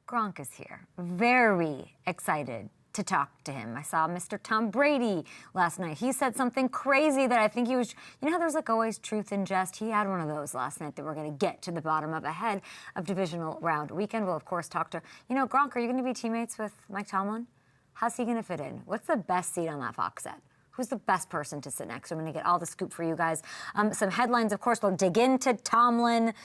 Gronk is here. Very excited to talk to him. I saw Mr. Tom Brady last night. He said something crazy that I think he was, you know how there's like always truth in jest? He had one of those last night that we're going to get to the bottom of ahead of Divisional Round weekend. We'll, of course, talk to, Gronk, are you going to be teammates with Mike Tomlin? How's he going to fit in? What's the best seat on that Fox set? Who's the best person to sit next? I'm going to get all the scoop for you guys. Some headlines, of course. We'll dig into Tomlin,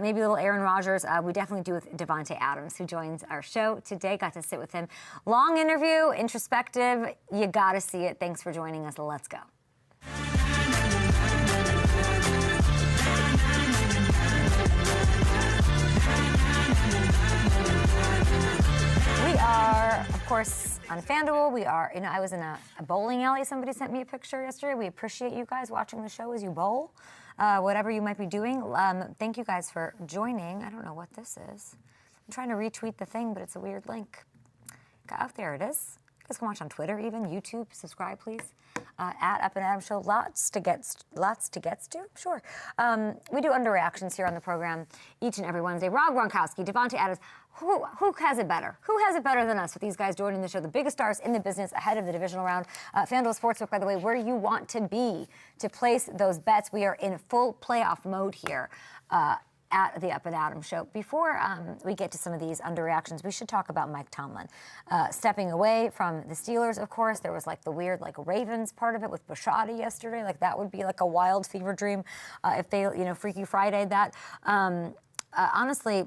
maybe a little Aaron Rodgers. We definitely do with Davante Adams, who joins our show today. Got to sit with him. Long interview, introspective. You got to see it. Thanks for joining us. Let's go. We are, of course, on FanDuel. We are, I was in a bowling alley. Somebody sent me a picture yesterday. We appreciate you guys watching the show as you bowl, whatever you might be doing. Thank you guys for joining. I don't know what this is. I'm trying to retweet the thing, but it's a weird link. Oh, there it is. You guys can watch on Twitter, even YouTube. Subscribe, please. At Up and Adams Show. Lots to get to. Sure. We do underreactions here on the program each and every Wednesday. Rob Gronkowski, Davante Adams. Who has it better? Who has it better than us with these guys joining the show? The biggest stars in the business ahead of the divisional round. FanDuel Sportsbook, by the way, where you want to be to place those bets. We are in full playoff mode here. At the Up and Adams Show. Before we get to some of these underreactions, we should talk about Mike Tomlin. Stepping away from the Steelers, of course. There was like the weird Ravens part of it with Bishotti yesterday. Like that would be like a wild fever dream if they, Freaky Friday that. Honestly,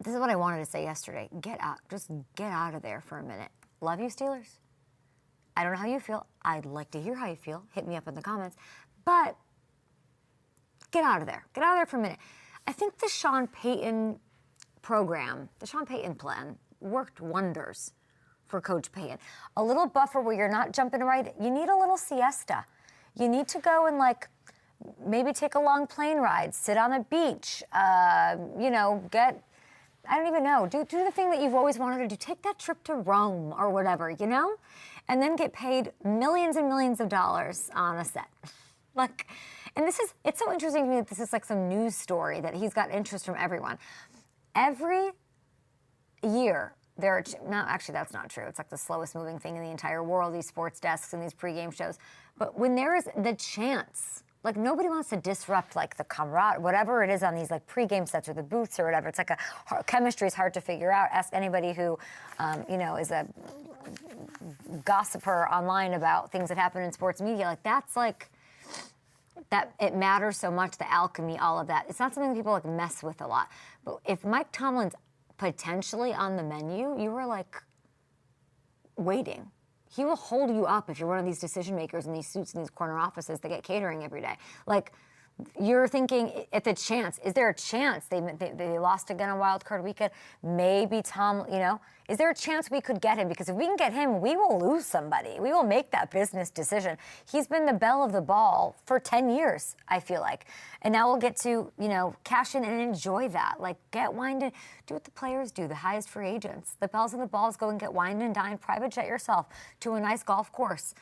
this is what I wanted to say yesterday. Get out. Just get out of there for a minute. Love you, Steelers. I don't know how you feel. I'd like to hear how you feel. Hit me up in the comments. But get out of there. Get out of there for a minute. I think the Sean Payton program, the Sean Payton plan, worked wonders for Coach Payton. A little buffer where you're not jumping right. You need a little siesta. You need to go and maybe take a long plane ride, sit on a beach, I don't even know. Do the thing that you've always wanted to do. Take that trip to Rome or whatever, and then get paid millions and millions of dollars on a set. And it's so interesting to me that this is like some news story that he's got interest from everyone. Every year, actually that's not true. It's like the slowest moving thing in the entire world, these sports desks and these pregame shows. But when there is the chance, nobody wants to disrupt the camaraderie, whatever it is on these pregame sets or the booths or whatever. It's chemistry is hard to figure out. Ask anybody who, is a gossiper online about things that happen in sports media. That it matters so much, the alchemy, all of that. It's not something that people mess with a lot. But if Mike Tomlin's potentially on the menu, you were waiting. He will hold you up if you're one of these decision makers in these suits in these corner offices that get catering every day. You're thinking at the chance, is there a chance they lost again on wild card weekend? Maybe Tom, is there a chance we could get him? Because if we can get him, we will lose somebody. We will make that business decision. He's been the belle of the ball for 10 years, I feel like. And now we'll get to, cash in and enjoy that. Get wined and do what the players do, the highest free agents. The bells of the balls, go and get wined and dined, private jet yourself to a nice golf course.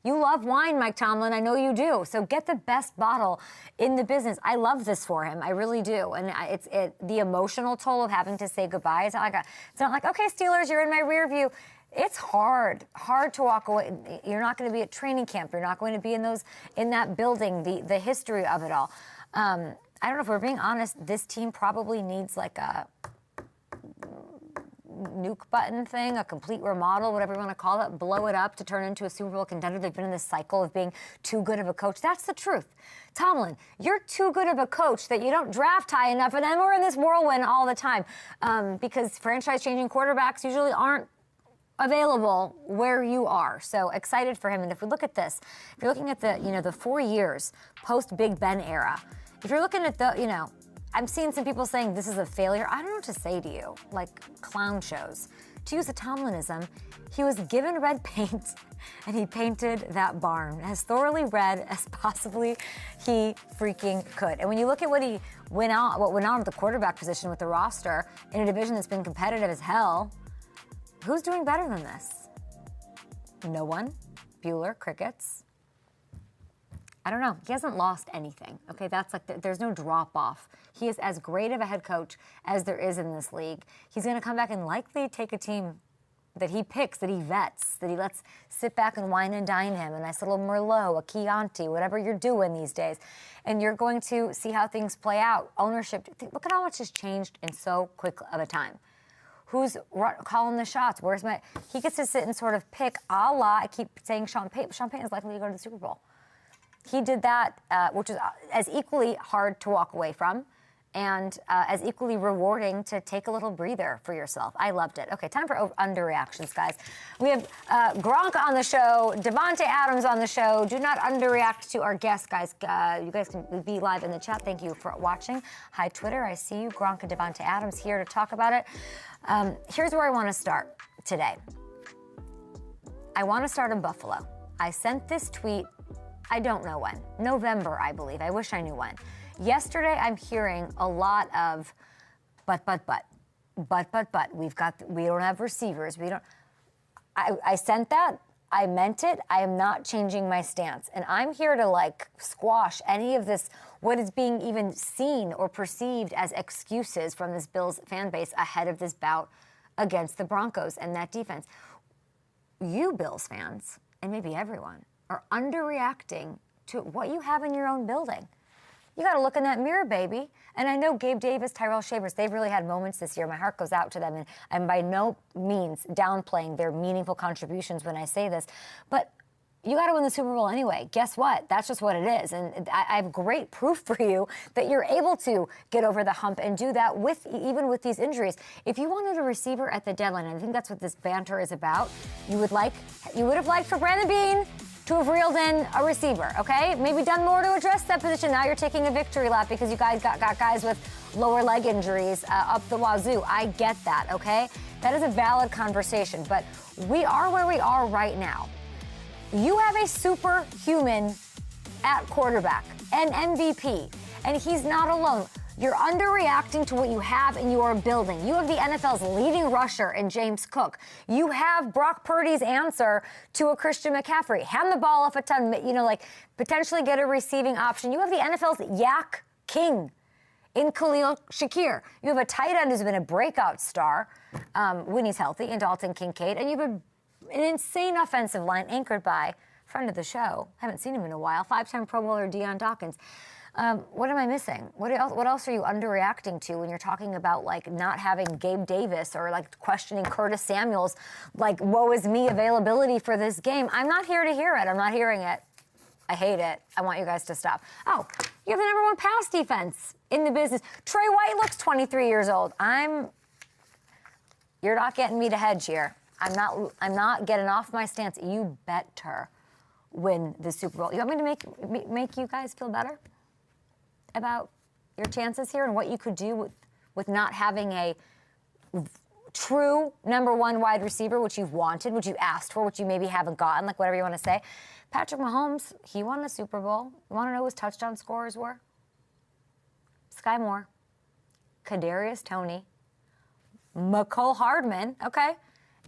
You love wine, Mike Tomlin. I know you do. So get the best bottle in the business. I love this for him. I really do. And it's the emotional toll of having to say goodbye. It's not like, okay, Steelers, you're in my rear view. It's hard to walk away. You're not going to be at training camp. You're not going to be in that building, the history of it all. I don't know, if we're being honest, this team probably needs a nuke button thing, a complete remodel, whatever you want to call it, blow it up to turn into a Super Bowl contender. They've been in this cycle of being too good of a coach. That's the truth. Tomlin, you're too good of a coach that you don't draft high enough, and then we're in this whirlwind all the time because franchise-changing quarterbacks usually aren't available where you are. So excited for him. And if we look at this, if you're looking at the 4 years post-Big Ben era, if you're looking at I'm seeing some people saying this is a failure. I don't know what to say to you, clown shows. To use a Tomlinism, he was given red paint and he painted that barn as thoroughly red as possibly he freaking could. And when you look at what went on at the quarterback position with the roster in a division that's been competitive as hell, who's doing better than this? No one. Bueller, crickets. I don't know. He hasn't lost anything. Okay, that's like there's no drop off. He is as great of a head coach as there is in this league. He's going to come back and likely take a team that he picks, that he vets, that he lets sit back and wine and dine him, a nice little Merlot, a Chianti, whatever you're doing these days. And you're going to see how things play out. Ownership, look at how much has changed in so quick of a time. Who's calling the shots? He gets to sit and sort of pick a la, I keep saying Sean Payton. Sean Payton is likely to go to the Super Bowl. He did that, which is as equally hard to walk away from and as equally rewarding to take a little breather for yourself. I loved it. Okay, time for underreactions, guys. We have Gronk on the show, Davante Adams on the show. Do not underreact to our guests, guys. You guys can be live in the chat. Thank you for watching. Hi, Twitter. I see you. Gronk and Davante Adams here to talk about it. Here's where I want to start today. I want to start in Buffalo. I sent this tweet, I don't know when. November, I believe. I wish I knew when. Yesterday, I'm hearing a lot of but. We don't have receivers. I sent that. I meant it. I am not changing my stance. And I'm here to like squash any of this, what is being even seen or perceived as excuses from this Bills fan base ahead of this bout against the Broncos and that defense. You Bills fans, and maybe everyone, are underreacting to what you have in your own building. You got to look in that mirror, baby. And I know Gabe Davis, Tyrell Shavers, they've really had moments this year. My heart goes out to them, and I'm by no means downplaying their meaningful contributions when I say this. But you got to win the Super Bowl anyway. Guess what? That's just what it is. And I have great proof for you that you're able to get over the hump and do that even with these injuries. If you wanted a receiver at the deadline, and I think that's what this banter is about, you would have liked for Brandon Beane to have reeled in a receiver, okay? Maybe done more to address that position. Now you're taking a victory lap because you guys got guys with lower leg injuries up the wazoo. I get that, okay? That is a valid conversation, but we are where we are right now. You have a superhuman at quarterback, an MVP, and he's not alone. You're underreacting to what you have in your building. You have the NFL's leading rusher in James Cook. You have Brock Purdy's answer to a Christian McCaffrey. Hand the ball off a ton, potentially get a receiving option. You have the NFL's yak king in Khalil Shakir. You have a tight end who's been a breakout star when he's healthy in Dalton Kincaid. And you have an insane offensive line anchored by friend of the show. Haven't seen him in a while. 5-time Pro Bowler Deion Dawkins. What am I missing? What else are you underreacting to when you're talking about, like, not having Gabe Davis or, like, questioning Curtis Samuel's, like, woe is me availability for this game? I'm not here to hear it. I'm not hearing it. I hate it. I want you guys to stop. Oh, you have the number one pass defense in the business. Trey White looks 23 years old. You're not getting me to hedge here. I'm not getting off my stance. You better win the Super Bowl. You want me to make you guys feel better about your chances here and what you could do with not having a true number one wide receiver, which you've wanted, which you asked for, which you maybe haven't gotten, like whatever you want to say. Patrick Mahomes, he won a Super Bowl. You want to know who his touchdown scorers were? Sky Moore, Kadarius Toney, McCole Hardman, okay,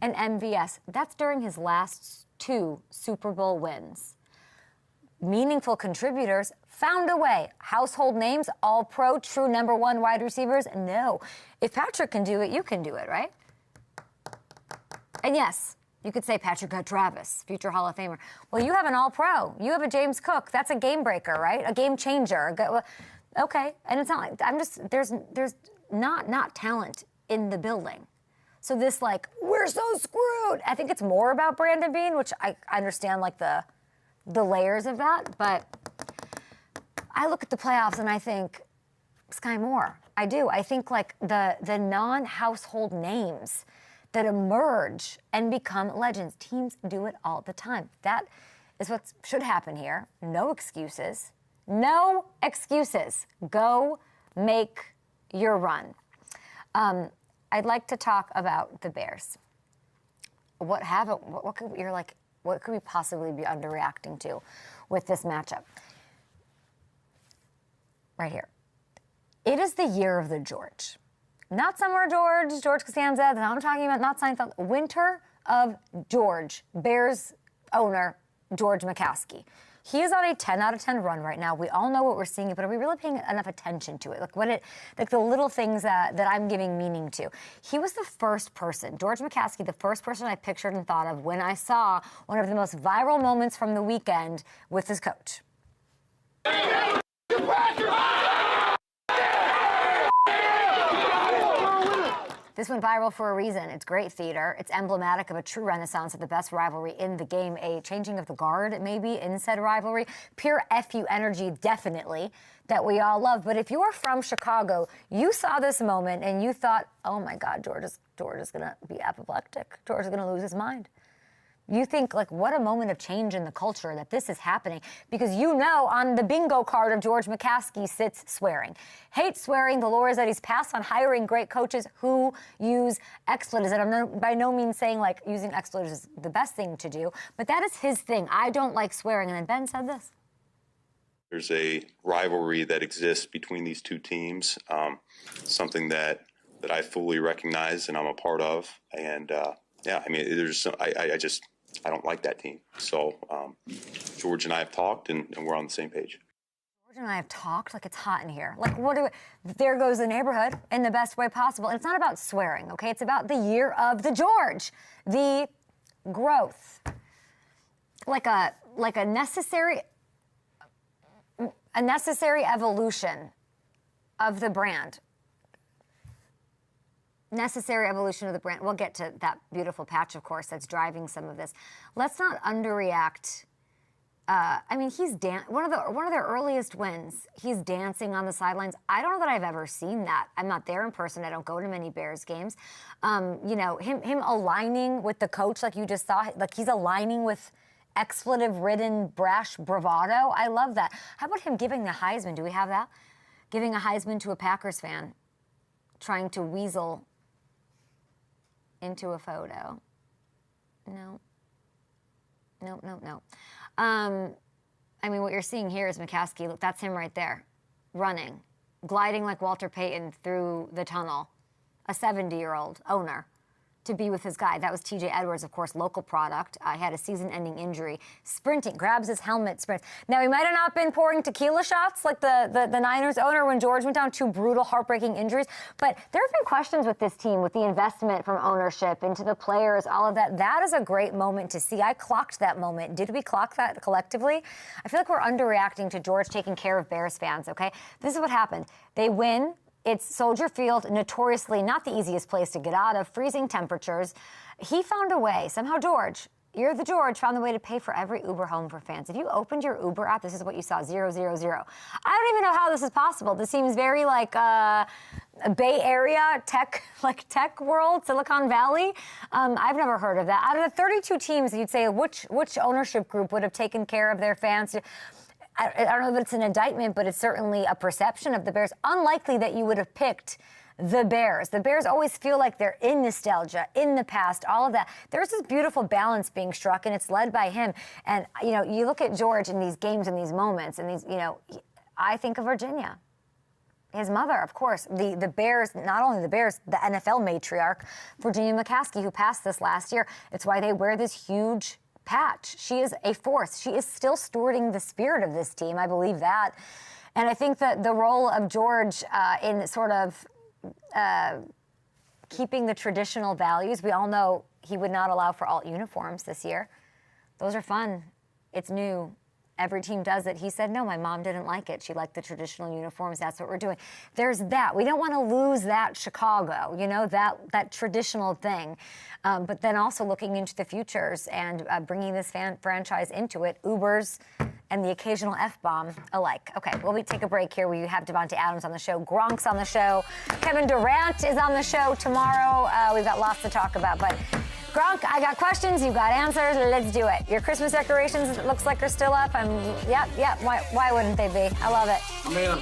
and MVS. That's during his last 2 Super Bowl wins. Meaningful contributors found a way. Household names, all pro, true number one wide receivers? No. If Patrick can do it, you can do it, right? And yes, you could say Patrick got Travis, future Hall of Famer. Well, you have an all-pro. You have a James Cook. That's a game breaker, right? A game changer. Okay. And it's not like, there's not talent in the building. So this, like, we're so screwed. I think it's more about Brandon Beane, which I understand, like, the layers of that, but I look at the playoffs and I think Sky Moore. I do. I think, like, the non-household names that emerge and become legends. Teams do it all the time. That is what should happen here. No excuses. No excuses. Go make your run. I'd like to talk about the Bears. What could we possibly be underreacting to with this matchup? Right here. It is the year of the George. Not Summer George Costanza, I'm talking about, not Seinfeld. Winter of George, Bears owner George McCaskey. He is on a 10 out of 10 run right now. We all know what we're seeing, but are we really paying enough attention to it? Like the little things that I'm giving meaning to. He was the first person, George McCaskey, the first person I pictured and thought of when I saw one of the most viral moments from the weekend with his coach. This went viral for a reason. It's great theater. It's emblematic of a true renaissance of the best rivalry in the game, a changing of the guard, maybe, in said rivalry. Pure FU energy, definitely, that we all love. But if you are from Chicago, you saw this moment and you thought, oh, my God, George is going to be apoplectic. George is going to lose his mind. You think, like, what a moment of change in the culture that this is happening. Because you know on the bingo card of George McCaskey sits swearing. Hates swearing. The lore is that he's passed on hiring great coaches who use expletives. And I'm by no means saying, like, using expletives is the best thing to do. But that is his thing. I don't like swearing. And then Ben said this. There's a rivalry that exists between these two teams, something that I fully recognize and I'm a part of. And, yeah, I mean, I don't like that team. So George and I have talked, and we're on the same page. George and I have talked like it's hot in here. Like, there goes the neighborhood in the best way possible. And it's not about swearing, okay? It's about the year of the George, the growth, like a necessary evolution of the brand. Necessary evolution of the brand. We'll get to that beautiful patch, of course, that's driving some of this. Let's not underreact. I mean, he's one of their earliest wins. He's dancing on the sidelines. I don't know that I've ever seen that. I'm not there in person. I don't go to many Bears games. You know, him aligning with the coach, like you just saw, like he's aligning with expletive-ridden, brash bravado. I love that. How about him giving the Heisman? Do we have that? Giving a Heisman to a Packers fan, trying to weasel into a photo. No. I mean, what you're seeing here is McCaskey. Look, that's him right there, running, gliding like Walter Payton through the tunnel, a 70-year-old owner to be with his guy. That was TJ Edwards, of course, local product. He had a season-ending injury. Sprinting, grabs his helmet, sprints. Now, he might have not been pouring tequila shots like the Niners owner when George went down, two brutal, heartbreaking injuries. But there have been questions with this team, with the investment from ownership into the players, all of that. That is a great moment to see. I clocked that moment. Did we clock that collectively? I feel like we're underreacting to George taking care of Bears fans, okay? This is what happened. They win. It's Soldier Field, notoriously not the easiest place to get out of, freezing temperatures. He found a way. Somehow George, you're the George, found the way to pay for every Uber home for fans. If you opened your Uber app, this is what you saw, 000. I don't even know how this is possible. This seems very like a Bay Area tech world, Silicon Valley. I've never heard of that. Out of the 32 teams, you'd say which ownership group would have taken care of their fans? I don't know if it's an indictment, but it's certainly a perception of the Bears. Unlikely that you would have picked the Bears. The Bears always feel like they're in nostalgia, in the past, all of that. There's this beautiful balance being struck, and it's led by him. And, you know, you look at George in these games and these moments, and these, you know, I think of Virginia. His mother, of course, the Bears, not only the Bears, the NFL matriarch, Virginia McCaskey, who passed this last year. It's why they wear this huge patch. She is a force. She is still stewarding the spirit of this team. I believe that. And I think that the role of George in sort of keeping the traditional values, we all know he would not allow for alt uniforms this year. Those are fun. It's new. Every team does it. He said, no, my mom didn't like it. She liked the traditional uniforms. That's what we're doing. There's that. We don't want to lose that Chicago, you know, that traditional thing. But then also looking into the futures and bringing this franchise into it, Ubers and the occasional F-bomb alike. Okay, well, we take a break here. We have Davante Adams on the show. Gronk's on the show. Kevin Durant is on the show tomorrow. We've got lots to talk about. But Gronk, I got questions. You got answers. Let's do it. Your Christmas decorations, it looks like they're still up. Yep. Why wouldn't they be? I love it. I mean,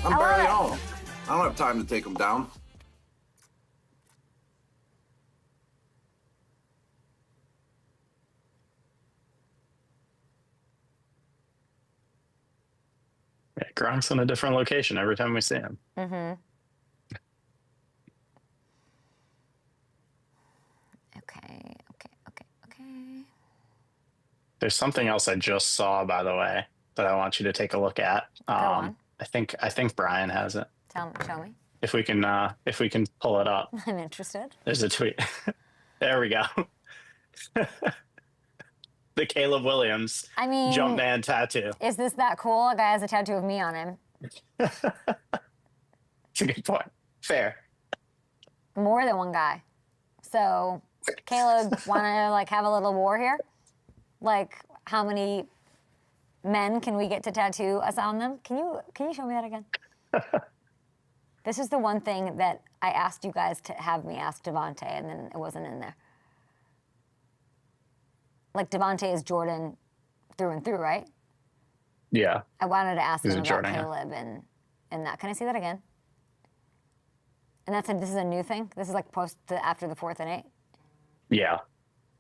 I'm barely home. I don't have time to take them down. Yeah, Gronk's in a different location every time we see him. Mm-hmm. Okay. There's something else I just saw, by the way, that I want you to take a look at. Go on. I think Brian has it. Show me. If we can pull it up. I'm interested. There's a tweet. There we go. The Caleb Williams Jumpman tattoo. Is this that cool? A guy has a tattoo of me on him. It's a good point. Fair. More than one guy. So, Caleb, want to like have a little war here? Like, how many men can we get to tattoo us on them? Can you show me that again? This is the one thing that I asked you guys to have me ask Davante, and then it wasn't in there. Like, Davante is Jordan through and through, right? Yeah. I wanted to ask him about Jordan, Caleb and that. Can I see that again? And this is a new thing? This is like after the 4th and 8? Yeah.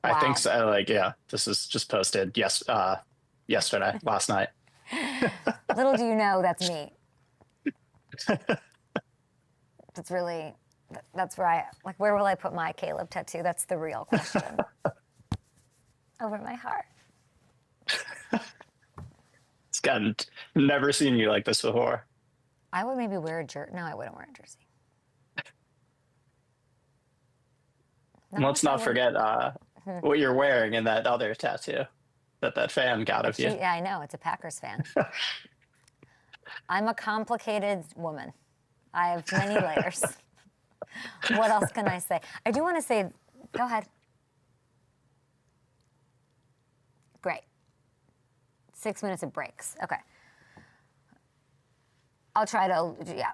Wow. I think so. This is just posted yesterday, last night. Little do you know, that's me. That's where where will I put my Caleb tattoo? That's the real question. Over my heart. Never seen you like this before. I would maybe wear a jersey. No, I wouldn't wear a jersey. Let's not forget what you're wearing in that other tattoo that fan got of you. Yeah, I know. It's a Packers fan. I'm a complicated woman. I have many layers. What else can I say? I do want to say, go ahead. Great. 6 minutes of breaks. Okay. I'll try to, yeah.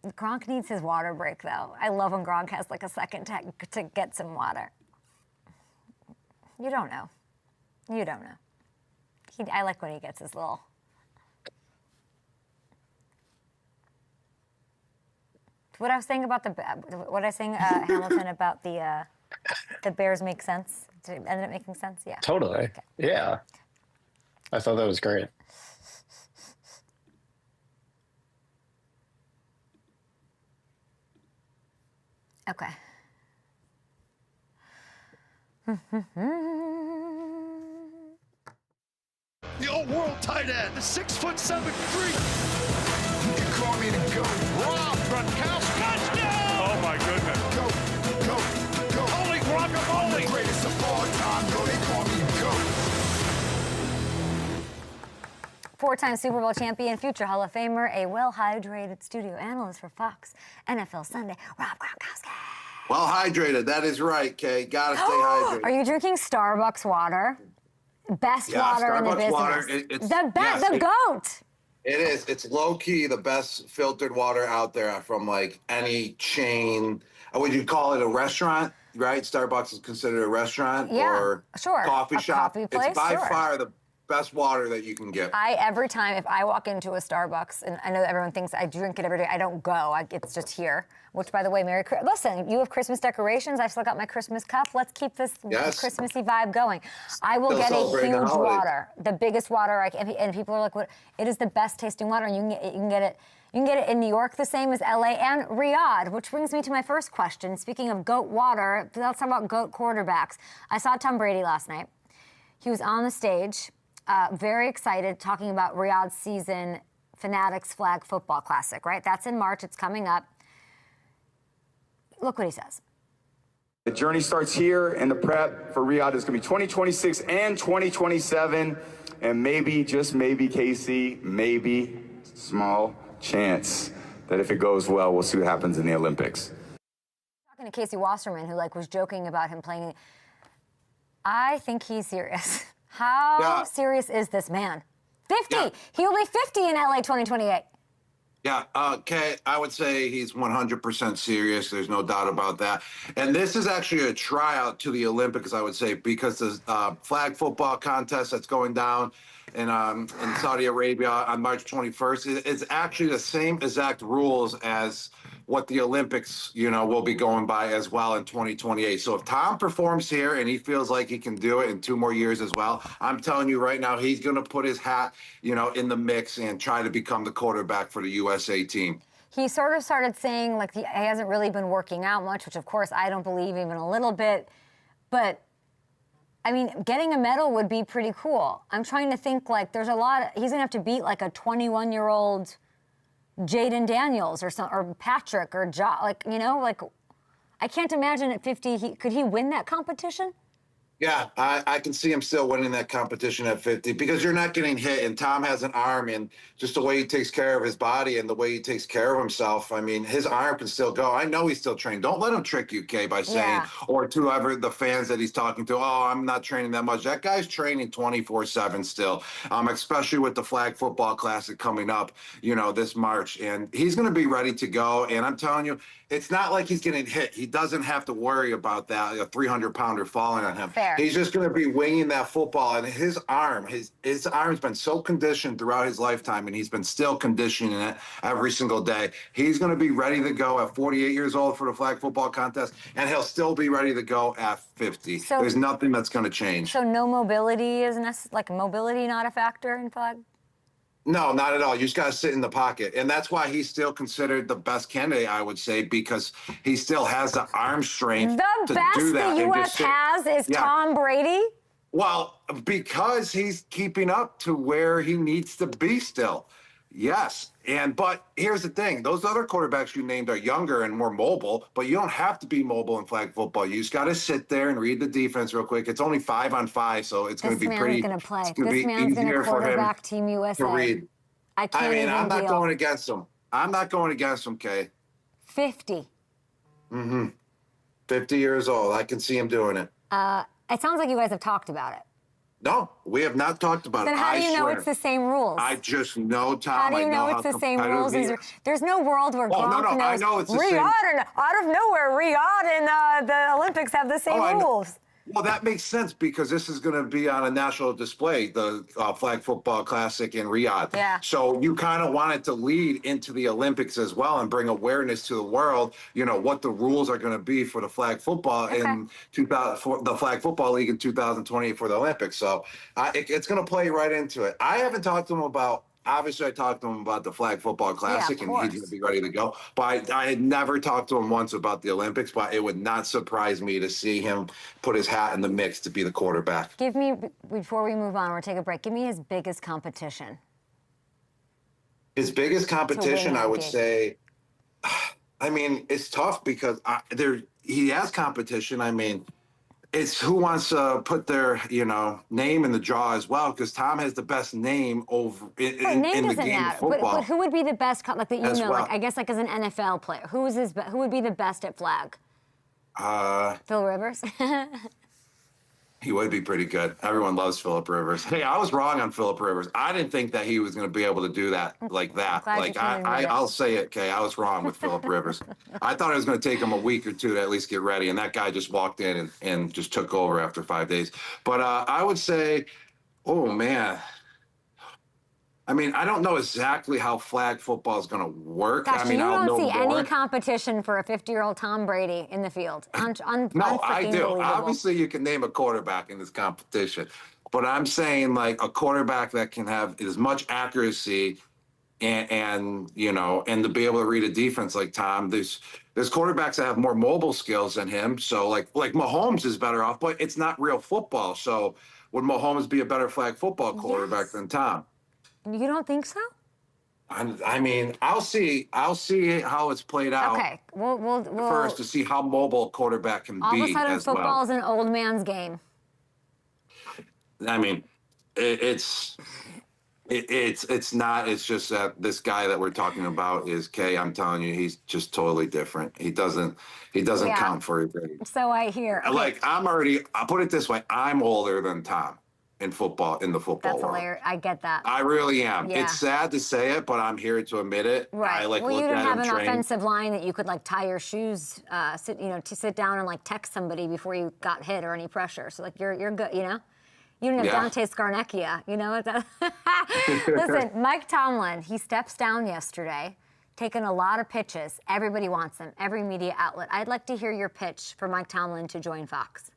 Gronk needs his water break, though. I love when Gronk has like a second to get some water. You don't know. You don't know. I like when he gets his little... What I was saying about Hamilton, about the Bears make sense? Did it end up making sense? Yeah. Totally. Okay. Yeah. I thought that was great. Okay. The old world tight end, the 6'7" freak. You can call me the GOAT. Rob Gronkowski. Touchdown! Oh my goodness. Go. Holy guacamole. I'm the greatest of all time. Go, they call me the GOAT. Four-time Super Bowl champion, future Hall of Famer, a well-hydrated studio analyst for Fox NFL Sunday, Rob Gronkowski. Well hydrated, that is right, Kay. Gotta stay hydrated. Are you drinking Starbucks water? Best water in the business. Water, the GOAT. It is. It's low-key the best filtered water out there from like any chain. Would you call it a restaurant, right? Starbucks is considered a restaurant or coffee shop. Coffee place, it's by far the best water that you can get. Every time, if I walk into a Starbucks, and I know that everyone thinks I drink it every day, I don't go. It's just here. Which, by the way, Merry Christmas. Listen, you have Christmas decorations. I've still got my Christmas cup. Let's keep this Christmassy vibe going. I will get a huge water, the biggest water I can. And people are like, "What? It is the best tasting water." And you can get it. You can get it in New York, the same as LA and Riyadh. Which brings me to my first question. Speaking of GOAT water, let's talk about GOAT quarterbacks. I saw Tom Brady last night. He was on the stage. Very excited, talking about Riyadh's season, Fanatics Flag Football Classic, right? That's in March. It's coming up. Look what he says. The journey starts here, and the prep for Riyadh is going to be 2026 and 2027. And maybe, just maybe, Casey, maybe, small chance that if it goes well, we'll see what happens in the Olympics. Talking to Casey Wasserman, who was joking about him playing. I think he's serious. How serious is this man? 50. Yeah. He will be 50 in LA 2028. Yeah, Kay, I would say he's 100% serious. There's no doubt about that. And this is actually a tryout to the Olympics, I would say, because the flag football contest that's going down in Saudi Arabia on March 21st is actually the same exact rules as what the Olympics, will be going by as well in 2028. So if Tom performs here and he feels like he can do it in 2 more years as well, I'm telling you right now, he's going to put his hat, in the mix and try to become the quarterback for the USA team. He sort of started saying he hasn't really been working out much, which of course I don't believe even a little bit. But I mean, getting a medal would be pretty cool. I'm trying to think, like, there's a lot. He's gonna have to beat like a 21-year-old Jaden Daniels or Patrick or like, you know, like, I can't imagine at 50 could he win that competition? Yeah, I can see him still winning that competition at 50 because you're not getting hit, and Tom has an arm, and just the way he takes care of his body and the way he takes care of himself. I mean, his arm can still go. I know he's still training. Don't let him trick you, Kay, by saying, or to whoever the fans that he's talking to, oh, I'm not training that much. That guy's training 24/7 still, especially with the Flag Football Classic coming up, you know, this March, and he's going to be ready to go. And I'm telling you, it's not like he's getting hit. He doesn't have to worry about that, a 300-pounder falling on him. Fair. He's just going to be winging that football, and his arm's been so conditioned throughout his lifetime, and he's been still conditioning it every single day. He's going to be ready to go at 48 years old for the flag football contest, and he'll still be ready to go at 50. So, there's nothing that's going to change. So no mobility is like mobility not a factor in flag? No, not at all. You just got to sit in the pocket. And that's why he's still considered the best candidate, I would say, because he still has the arm strength to do that. The best the U.S. has is Tom Brady? Well, because he's keeping up to where he needs to be still. Yes. But here's the thing. Those other quarterbacks you named are younger and more mobile, but you don't have to be mobile in flag football. You just got to sit there and read the defense real quick. It's only 5-on-5, so it's going to be pretty. This man's going to play. This man's going to quarterback Team USA. To read. I'm not going against him. I'm not going against him, Kay. 50. 50 years old. I can see him doing it. It sounds like you guys have talked about it. No, we have not talked about then it. How do you know it's the same rules? I just know, Tom. How do you know it's the same rules? There's no world where Gronk knows. I know it's the same. And out of nowhere, Riyadh and the Olympics have the same rules. Well, that makes sense because this is going to be on a national display, the Flag Football Classic in Riyadh. Yeah. So you kind of wanted to lead into the Olympics as well and bring awareness to the world, you know, what the rules are going to be for the flag football for the Flag Football League in 2028 for the Olympics. So it's going to play right into it. I haven't talked to him about. Obviously, I talked to him about the Flag Football Classic, and he's going to be ready to go. But I had never talked to him once about the Olympics, but it would not surprise me to see him put his hat in the mix to be the quarterback. Give me, before we move on, we'll take a break, give me his biggest competition. His biggest competition, I would say, I mean, it's tough because he has competition. I mean, it's who wants to put their, name in the draw as well, because Tom has the best name in the game of football. But who would be the best, like that you know, well. Like I guess like as an NFL player, who would be the best at flag? Phil Rivers. He would be pretty good. Everyone loves Phillip Rivers. Hey, I was wrong on Phillip Rivers. I didn't think that he was going to be able to do that like that. Like I'll say it, Kay. I was wrong with Phillip Rivers. I thought it was going to take him a week or two to at least get ready, and that guy just walked in and just took over after 5 days. But I would say, oh man. I mean, I don't know exactly how flag football is going to work. Gosh, I mean, you don't see more. Any competition for a 50-year-old Tom Brady in the field. No, I do. Obviously, you can name a quarterback in this competition. But I'm saying, like, a quarterback that can have as much accuracy and to be able to read a defense like Tom. There's quarterbacks that have more mobile skills than him. So, like Mahomes is better off, but it's not real football. So would Mahomes be a better flag football quarterback than Tom? You don't think so? I mean, I'll see how it's played out. Okay, we'll first to see how mobile a quarterback can be. All of a sudden, football is an old man's game. I mean, it's not. It's just that this guy that we're talking about is Kay. I'm telling you, he's just totally different. He doesn't count for anything. So I hear. Okay. Like I'll put it this way. I'm older than Tom. In the football world. That's hilarious. I get that. I really am. Yeah. It's sad to say it, but I'm here to admit it. Right. You didn't have an offensive line that you could like tie your shoes, to sit down and like text somebody before you got hit or any pressure. So like you're good, You didn't have Dante Scarnecchia, Listen, Mike Tomlin, he steps down yesterday, taking a lot of pitches. Everybody wants him. Every media outlet. I'd like to hear your pitch for Mike Tomlin to join Fox.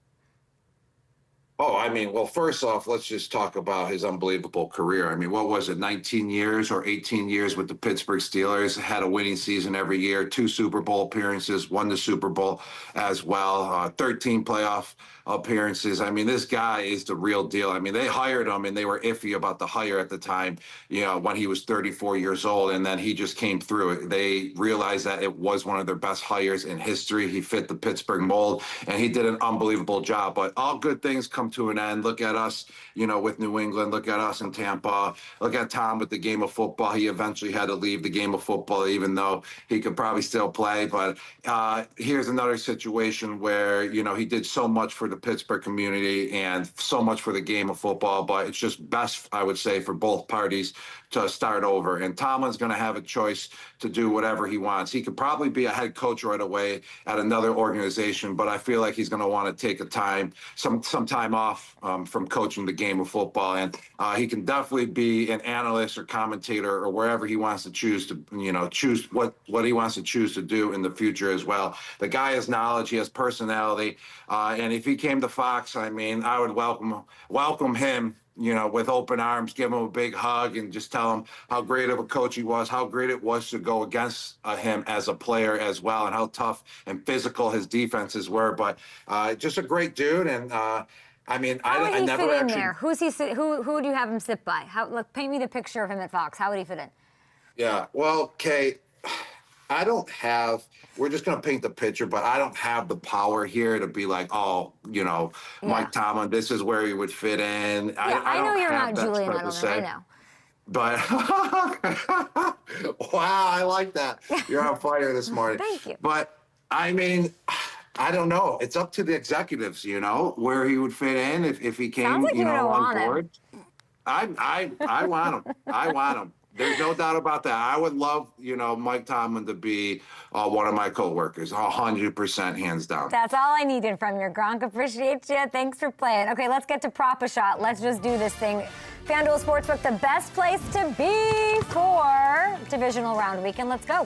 Oh, I mean, well, first off, let's just talk about his unbelievable career. I mean, what was it, 19 years or 18 years with the Pittsburgh Steelers? Had a winning season every year, 2 Super Bowl appearances, won the Super Bowl as well, 13 playoff appearances. I mean, this guy is the real deal. I mean, they hired him and they were iffy about the hire at the time, when he was 34 years old, and then he just came through. They realized that it was one of their best hires in history. He fit the Pittsburgh mold, and he did an unbelievable job. But all good things come to an end. Look at us, with New England. Look at us in Tampa. Look at Tom with the game of football. He eventually had to leave the game of football, even though he could probably still play. But here's another situation where, he did so much for the Pittsburgh community and so much for the game of football, but it's just best, I would say, for both parties to start over. And Tomlin's going to have a choice to do whatever he wants. He could probably be a head coach right away at another organization, but I feel like he's going to want to take some time off from coaching the game of football. And he can definitely be an analyst or commentator or wherever he wants to choose to, choose what he wants to choose to do in the future as well. The guy has knowledge, he has personality. And if he came to Fox, I mean, I would welcome him, with open arms, give him a big hug and just tell him how great of a coach he was, how great it was to go against him as a player as well, and how tough and physical his defenses were. But just a great dude. And I mean, I never fit in actually... there? Who's he sit? Who do you have him sit by? Paint me the picture of him at Fox. How would he fit in? Yeah, well, Kate, we're just going to paint the picture, but I don't have the power here to be like, Mike Tomlin, this is where he would fit in. Yeah, I know you're not Julian Edelman, I know. But, wow, I like that. You're on fire this morning. Thank you. But, I mean, I don't know. It's up to the executives, where he would fit in if he came, Sounds like you don't on want board. Him. I want him. I want him. There's no doubt about that. I would love, Mike Tomlin to be one of my coworkers, 100%, hands down. That's all I needed from you, Gronk. Appreciate you. Thanks for playing. Okay, let's get to Prop-A-Shot. Let's just do this thing. FanDuel Sportsbook, the best place to be for Divisional Round weekend. Let's go.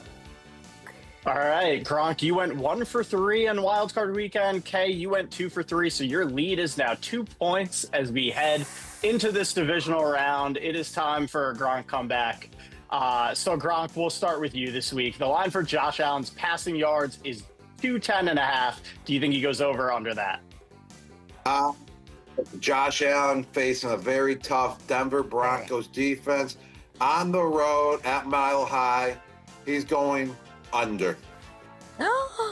All right, Gronk, you went 1 for 3 on Wildcard Weekend. Kay, you went 2 for 3, so your lead is now 2 points as we head into this divisional round. It is time for a Gronk comeback. So, Gronk, we'll start with you this week. The line for Josh Allen's passing yards is 210.5. Do you think he goes over or under that? Josh Allen facing a very tough Denver Broncos defense on the road at Mile High. He's going under.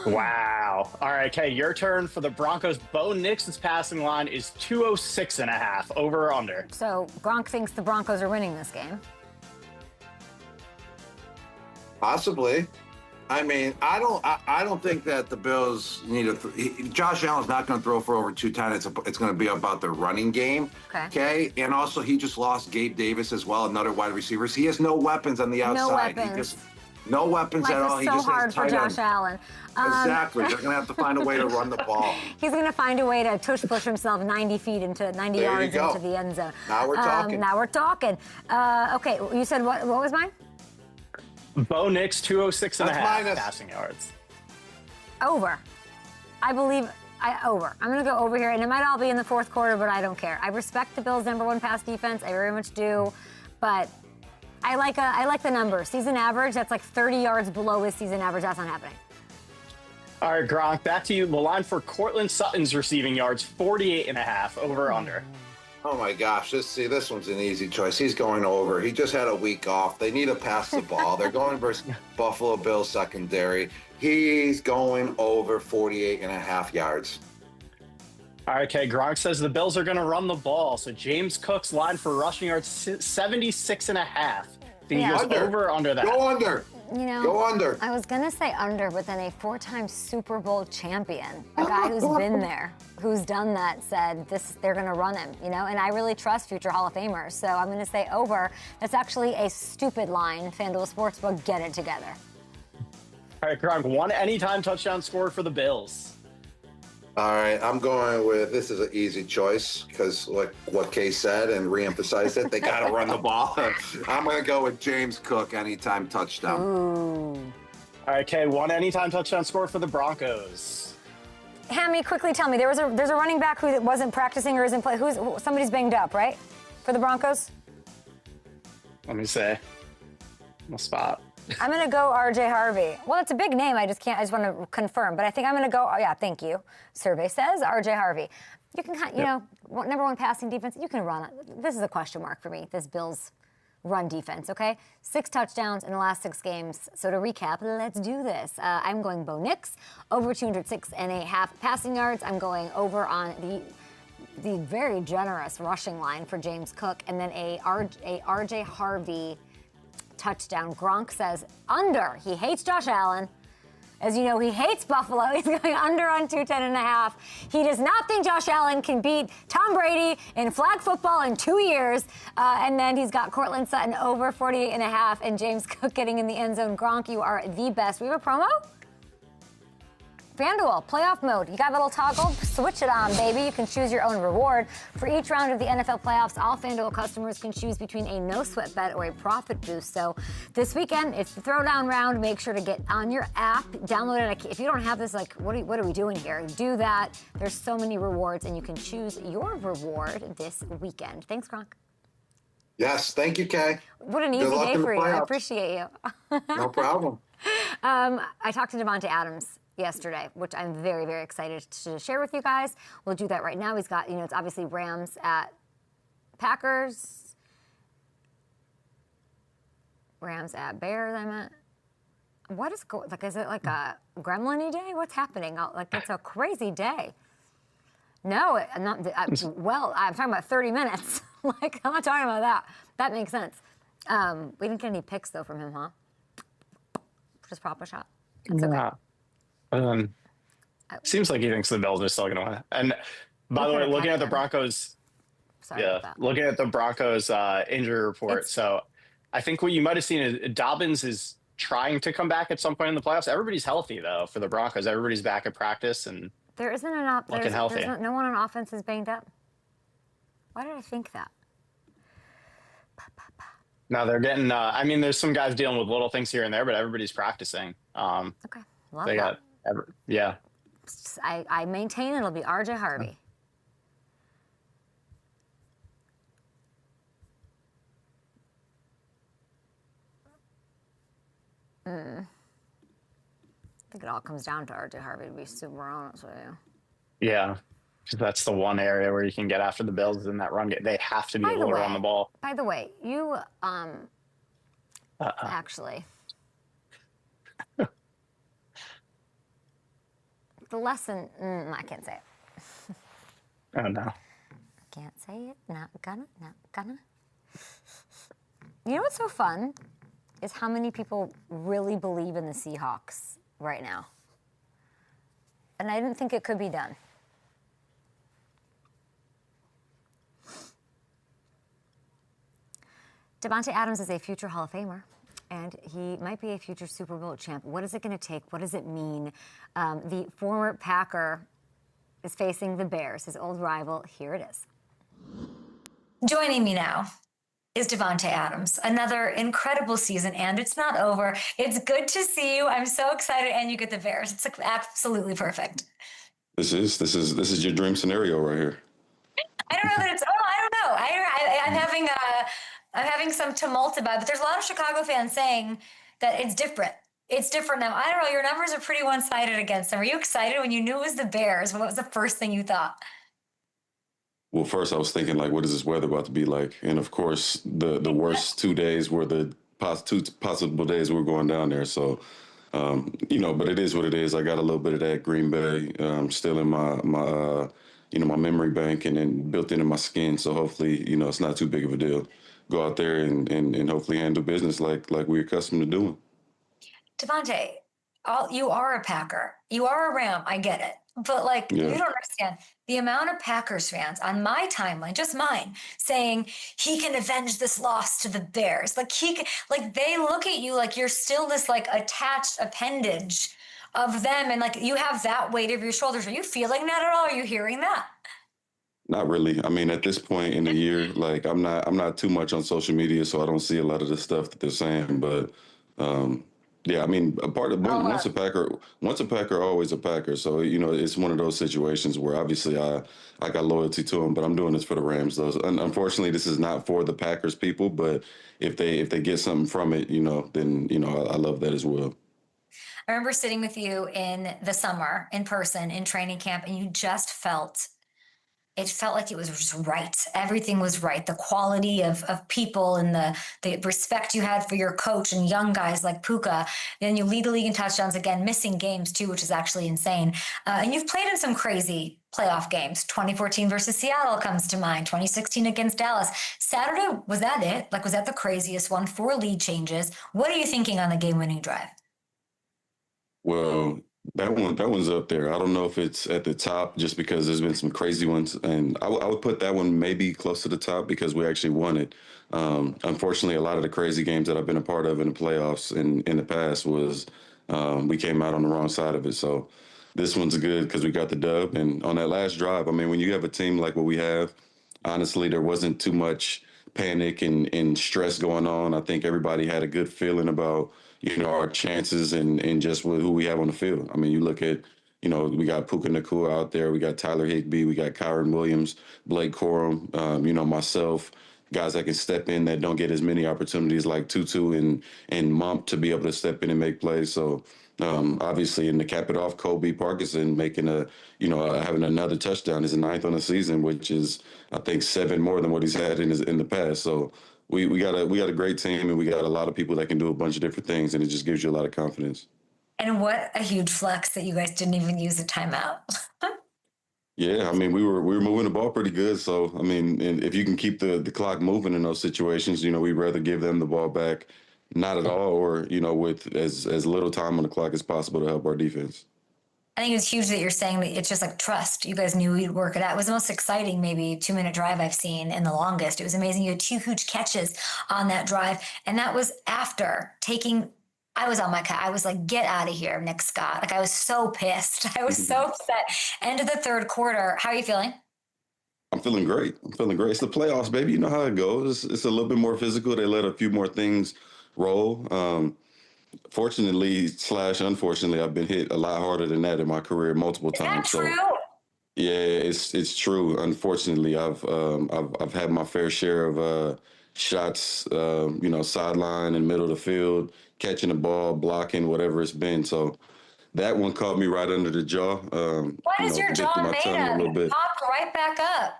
Wow. All right, Kay, your turn. For the Broncos, Bo Nix's passing line is 206.5. Over or under? So Gronk thinks the Broncos are winning this game. Possibly. I mean, I don't think that the Bills need to. Josh Allen's not going to throw for over 210. It's going to be about the running game. Okay. And also, he just lost Gabe Davis as well, another wide receiver. He has no weapons on the outside. No weapons. No weapons at all. Life is so hard for Josh Allen. Exactly. They're going to have to find a way to run the ball. He's going to find a way to push himself 90 yards into the end zone. Now we're talking. Okay, you said what was mine? Bo Nix, 206.5 passing yards. Over. Over. I'm going to go over here, and it might all be in the fourth quarter, but I don't care. I respect the Bills' #1 pass defense. I very much do, but I like the number. Season average, that's like 30 yards below his season average. That's not happening. All right, Gronk, back to you. The line for Cortland Sutton's receiving yards, 48.5. Over or under? Oh, my gosh. This one's an easy choice. He's going over. He just had a week off. They need to pass the ball. They're going versus Buffalo Bills secondary. He's going over 48.5 yards. All right, okay. Gronk says the Bills are going to run the ball. So James Cook's line for rushing yards, 76.5. Think he goes over or under that? Go under. Go under. I was going to say under, but then a 4-time Super Bowl champion, a guy who's been there, who's done that, said they're going to run him, and I really trust future Hall of Famers. So I'm going to say over. That's actually a stupid line. FanDuel Sportsbook, get it together. All right, Gronk, 1 anytime touchdown scored for the Bills. All right, I'm going with, this is an easy choice because like what Kay said and reemphasized it, they got to run the ball. I'm going to go with James Cook, anytime touchdown. Ooh. All right, Kay, 1 anytime touchdown score for the Broncos. Hammy, quickly tell me, there's a running back who wasn't practicing or isn't play. Somebody's banged up, right? For the Broncos? Let me say. On the spot. I'm going to go R.J. Harvey. Well, it's a big name. I just want to confirm. But I think I'm going to go, thank you. Survey says R.J. Harvey. You can, number one passing defense, you can run it. This is a question mark for me, this Bills run defense, okay? 6 touchdowns in the last 6 games. So to recap, let's do this. I'm going Bo Nix, over 206.5 passing yards. I'm going over on the very generous rushing line for James Cook, and then a R.J. Harvey touchdown. Gronk says under. He hates Josh Allen. As you know, he hates Buffalo. He's going under on 210.5. He does not think Josh Allen can beat Tom Brady in flag football in 2 years. And then he's got Cortland Sutton over 48.5 and James Cook getting in the end zone. Gronk, you are the best. We have a promo? FanDuel, playoff mode. You got a little toggle? Switch it on, baby. You can choose your own reward. For each round of the NFL playoffs, all FanDuel customers can choose between a no-sweat bet or a profit boost. So this weekend, it's the throwdown round. Make sure to get on your app, download it. If you don't have this, like, what are we doing here? Do that. There's so many rewards, and you can choose your reward this weekend. Thanks, Gronk. Yes, thank you, Kay. What an easy day for you. I appreciate you. No problem. I talked to Davante Adams yesterday, which I'm very, very excited to share with you guys. We'll do that right now. He's got, it's obviously Rams at Packers, Rams at Bears, I meant. What is is it like a gremlin-y day? What's happening? It's a crazy day. No, I'm not. I'm talking about 30 minutes. I'm not talking about that. That makes sense. We didn't get any picks, though, from him, huh? Just prop a shot. That's okay. Seems like he thinks the Bills are still going to win. And by the way, looking at the Broncos, looking at the Broncos injury report. So I think what you might have seen is Dobbins is trying to come back at some point in the playoffs. Everybody's healthy though for the Broncos. Everybody's back at practice and there isn't looking healthy. No one on offense is banged up. Why did I think that? No, they're getting. There's some guys dealing with little things here and there, but everybody's practicing. Okay, love that. Yeah. I maintain it'll be R.J. Harvey. I think it all comes down to R.J. Harvey, to be super honest with you. Yeah. That's the one area where you can get after the Bills in that run game. They have to be able to run the ball. By the way, you actually... The lesson, I can't say it. Oh, no. Can't say it, not gonna. You know what's so fun is how many people really believe in the Seahawks right now. And I didn't think it could be done. Davante Adams is a future Hall of Famer. And he might be a future Super Bowl champ. What is it going to take? What does it mean? The former Packer is facing the Bears, his old rival. Here it is. Joining me now is Davante Adams. Another incredible season, and it's not over. It's good to see you. I'm so excited, and you get the Bears. It's absolutely perfect. This is your dream scenario right here. I don't know that it's. Oh, I don't know. I'm having some tumult about it, but there's a lot of Chicago fans saying that it's different. It's different now. I don't know. Your numbers are pretty one-sided against them. Are you excited when you knew it was the Bears? What was the first thing you thought? Well, first I was thinking, what is this weather about to be like? And of course, the worst 2 days were the two possible days we were going down there. So, but it is what it is. I got a little bit of that Green Bay still in my memory bank and then built into my skin. So hopefully, it's not too big of a deal. Go out there and hopefully handle business like we're accustomed to doing. Davante, you are a Packer. You are a Ram. I get it. But, you don't understand the amount of Packers fans on my timeline, just mine, saying he can avenge this loss to the Bears. They look at you like you're still this, attached appendage of them. And, you have that weight of your shoulders. Are you feeling that at all? Are you hearing that? Not really. I mean, at this point in the year, I'm not too much on social media, so I don't see a lot of the stuff that they're saying. But Yeah, I mean, a part of once a Packer, always a Packer. So it's one of those situations where obviously I got loyalty to him, but I'm doing this for the Rams. Though, unfortunately, this is not for the Packers people. But if they get something from it, then I love that as well. I remember sitting with you in the summer in person in training camp, and you just felt it felt like it was just right. Everything was right. The quality of people and the respect you had for your coach and young guys like Puka. Then you lead the league in touchdowns again, missing games too, which is actually insane. And you've played in some crazy playoff games. 2014 versus Seattle comes to mind. 2016 against Dallas. Saturday, was that it? Like, was that the craziest one? 4 lead changes. What are you thinking on the game-winning drive? Well, that one's up there. I don't know if it's at the top just because there's been some crazy ones, and I would put that one maybe close to the top because we actually won it. Unfortunately, a lot of the crazy games that I've been a part of in the playoffs in the past was we came out on the wrong side of it. So this one's good because we got the dub. And on that last drive, I mean, when you have a team like what we have, honestly, there wasn't too much panic and stress going on. I think everybody had a good feeling about our chances and just with who we have on the field. I mean, you look at, we got Puka Nacua out there, we got Tyler Higbee, we got Kyron Williams, Blake Corum, myself, guys that can step in that don't get as many opportunities like Tutu and Mump to be able to step in and make plays. So obviously, and to cap it off, Kobe Parkinson making having another touchdown, is a 9th on the season, which is I think 7 more than what he's had in the past. So we got a great team, and we got a lot of people that can do a bunch of different things, and it just gives you a lot of confidence. And what a huge flex that you guys didn't even use a timeout. Yeah, I mean, we were moving the ball pretty good. So, I mean, and if you can keep the clock moving in those situations, we'd rather give them the ball back, not at all, or, with as little time on the clock as possible to help our defense. I think it's huge that you're saying that it's just like trust. You guys knew you'd work it out. It was the most exciting, maybe 2-minute drive I've seen in the longest. It was amazing. You had 2 huge catches on that drive. And that was after I was on my cut. I was like, get out of here, Nick Scott. Like, I was so pissed. I was so upset. End of the third quarter. How are you feeling? I'm feeling great. It's the playoffs, baby. You know how it goes. It's a little bit more physical. They let a few more things roll. Fortunately / unfortunately, I've been hit a lot harder than that in my career multiple times. Is that true? So yeah, it's true. Unfortunately, I've had my fair share of shots, sideline and middle of the field, catching the ball, blocking, whatever it's been. So that one caught me right under the jaw. What is your jaw made of? It popped right back up.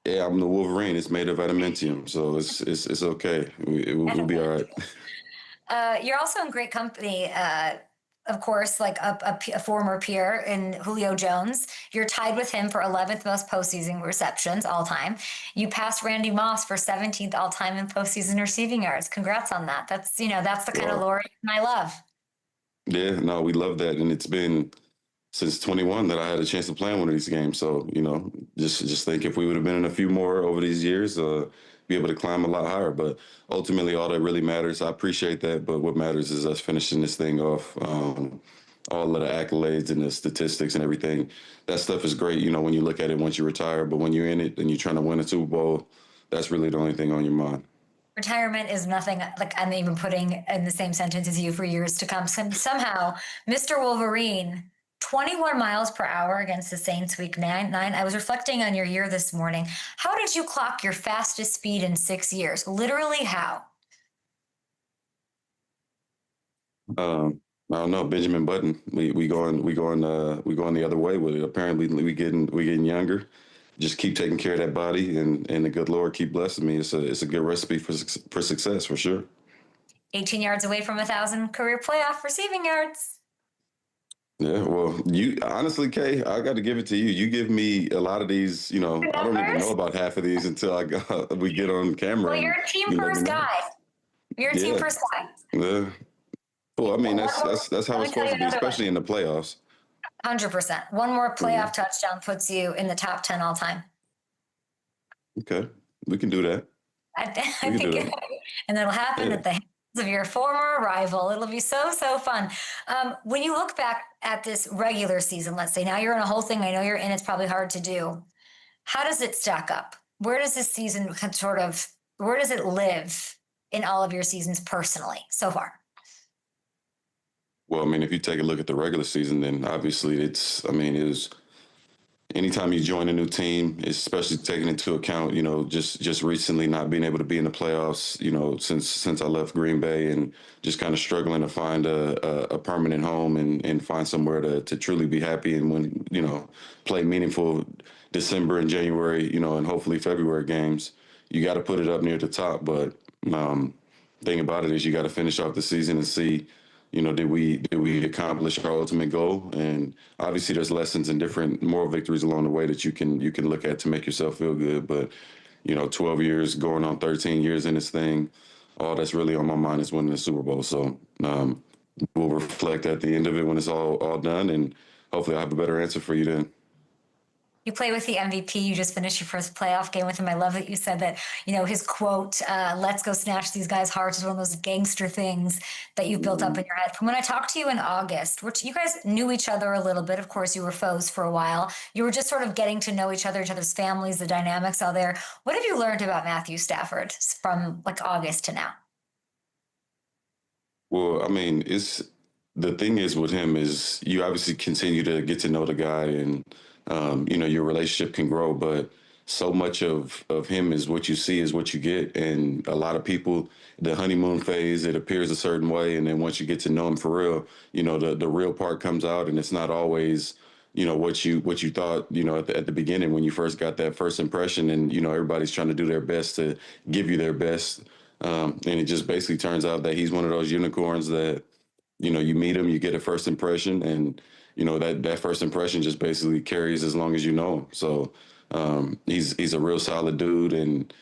Yeah, I'm the Wolverine. It's made of adamantium, so it's okay. We'll be all right. You're also in great company, of course, like a former peer in Julio Jones. You're tied with him for 11th most postseason receptions all time. You passed Randy Moss for 17th all time in postseason receiving yards. Congrats on that. That's the kind of lore I love. Yeah, no, we love that, and it's been since 21 that I had a chance to play in one of these games. So just think if we would have been in a few more over these years, be able to climb a lot higher. But ultimately, all that really matters. I appreciate that, but what matters is us finishing this thing off. All of the accolades and the statistics and everything, that stuff is great, when you look at it once you retire. But when you're in it and you're trying to win a Super Bowl, that's really the only thing on your mind. Retirement is nothing like I'm even putting in the same sentence as you for years to come. Somehow, Mr. Wolverine, 21 miles per hour against the Saints week 9. I was reflecting on your year this morning. How did you clock your fastest speed in 6 years? Literally how? I don't know, Benjamin Button. We going the other way with it. Apparently we getting younger. Just keep taking care of that body, and the good Lord keep blessing me. It's a good recipe for success for sure. 18 yards away from 1,000 career playoff receiving yards. Yeah, well, you honestly, Kay, I got to give it to you. You give me a lot of these. I don't even know about half of these until we get on camera. Well, you're a team first guy. You're a team first guy. Yeah. Well, I mean, that's how it's supposed to be, especially in the playoffs. 100%. One more playoff touchdown puts you in the top 10 all time. Okay, we can do that. I think, and that'll happen at the hands of your former rival. It'll be so fun. When you look back at this regular season, let's say now you're in a whole thing. I know you're in. It's probably hard to do. How does it stack up? Where does this season where does it live in all of your seasons personally so far? Well, I mean, if you take a look at the regular season, then obviously it was anytime you join a new team, especially taking into account, just recently not being able to be in the playoffs, since I left Green Bay and just kind of struggling to find a permanent home and find somewhere to truly be happy and play meaningful December and January, and hopefully February games. You got to put it up near the top, but thing about it is you got to finish off the season and see, did we accomplish our ultimate goal? And obviously, there's lessons and different moral victories along the way that you can look at to make yourself feel good. But 12 years going on 13 years in this thing, all that's really on my mind is winning the Super Bowl. So we'll reflect at the end of it when it's all done, and hopefully, I'll have a better answer for you then. You play with the MVP. You just finished your first playoff game with him. I love that you said that, his quote, let's go snatch these guys' hearts, is one of those gangster things that you've built up in your head. From when I talked to you in August, which you guys knew each other a little bit. Of course, you were foes for a while. You were just sort of getting to know each other's families, the dynamics out there. What have you learned about Matthew Stafford from like August to now? Well, I mean, the thing is with him is you obviously continue to get to know the guy and, your relationship can grow, but so much of him is what you see is what you get. And a lot of people, the honeymoon phase, it appears a certain way. And then once you get to know him for real, the real part comes out, and it's not always, what you thought, at the beginning when you first got that first impression, and, everybody's trying to do their best to give you their best. And it just basically turns out that he's one of those unicorns that, you meet him, you get a first impression, and, that first impression just basically carries as long as you know him. So he's a real solid dude, and,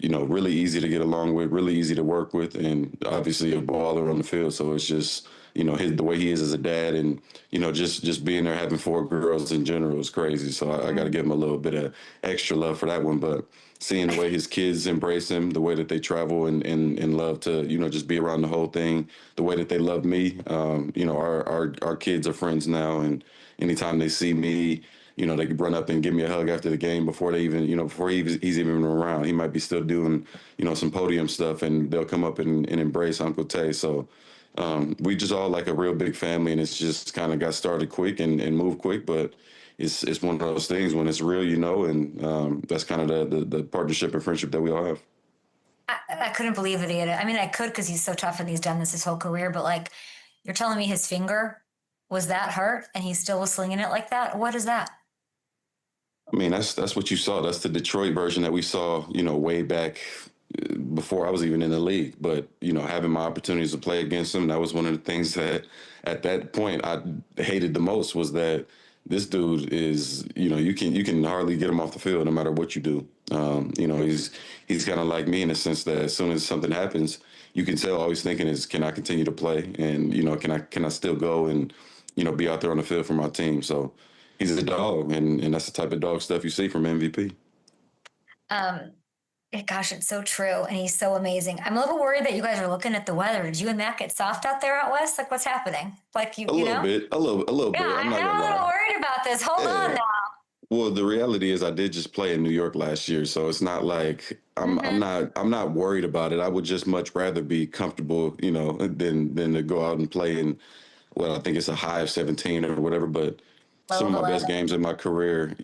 really easy to get along with, really easy to work with, and obviously a baller on the field. So it's just, the way he is as a dad, and, just being there, having 4 girls in general is crazy. So I got to give him a little bit of extra love for that one. But seeing the way his kids embrace him, the way that they travel and love to, just be around the whole thing, the way that they love me, our kids are friends now. And anytime they see me, they could run up and give me a hug after the game before they even, before he's even around. He might be still doing, some podium stuff, and they'll come up and embrace Uncle Tay. So we just all like a real big family, and it's just kind of got started quick and moved quick. But it's one of those things when it's real, and that's kind of the partnership and friendship that we all have. I couldn't believe that he had it. I mean, I could because he's so tough and he's done this his whole career. But like, you're telling me his finger was that hurt and he still was slinging it like that? What is that? I mean, that's what you saw. That's the Detroit version that we saw, way back before I was even in the league. But, having my opportunities to play against him, that was one of the things that at that point I hated the most, was that this dude is, you can hardly get him off the field no matter what you do. He's kind of like me in the sense that as soon as something happens, you can tell all he's thinking is, can I continue to play? And, can I still go and, be out there on the field for my team? So he's a dog, and that's the type of dog stuff you see from MVP. Gosh, it's so true. And he's so amazing. I'm a little worried that you guys are looking at the weather. Did you and Matt get soft out there out west? Like, what's happening? Like, a little bit. I'm yeah, not gonna I'm a lie. little worried about this. Hold on now. Well, the reality is I did just play in New York last year, so it's not like I'm not worried about it. I would just much rather be comfortable, than to go out and play in, well, I think it's a high of 17 or whatever. But some of my best games in my career,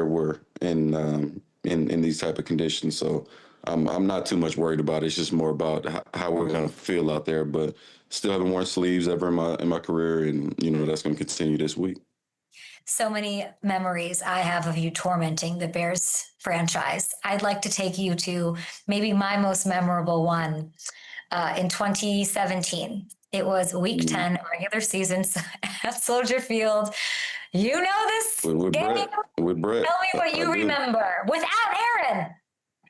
were in these type of conditions. So I'm not too much worried about it. It's just more about how we're gonna feel out there. But still haven't worn sleeves ever in my career, and that's gonna continue this week. So many memories I have of you tormenting the Bears franchise. I'd like to take you to maybe my most memorable one in 2017. It was week 10, regular season at Soldier Field. You know this with game? Brett. Tell me what you remember. Without Aaron.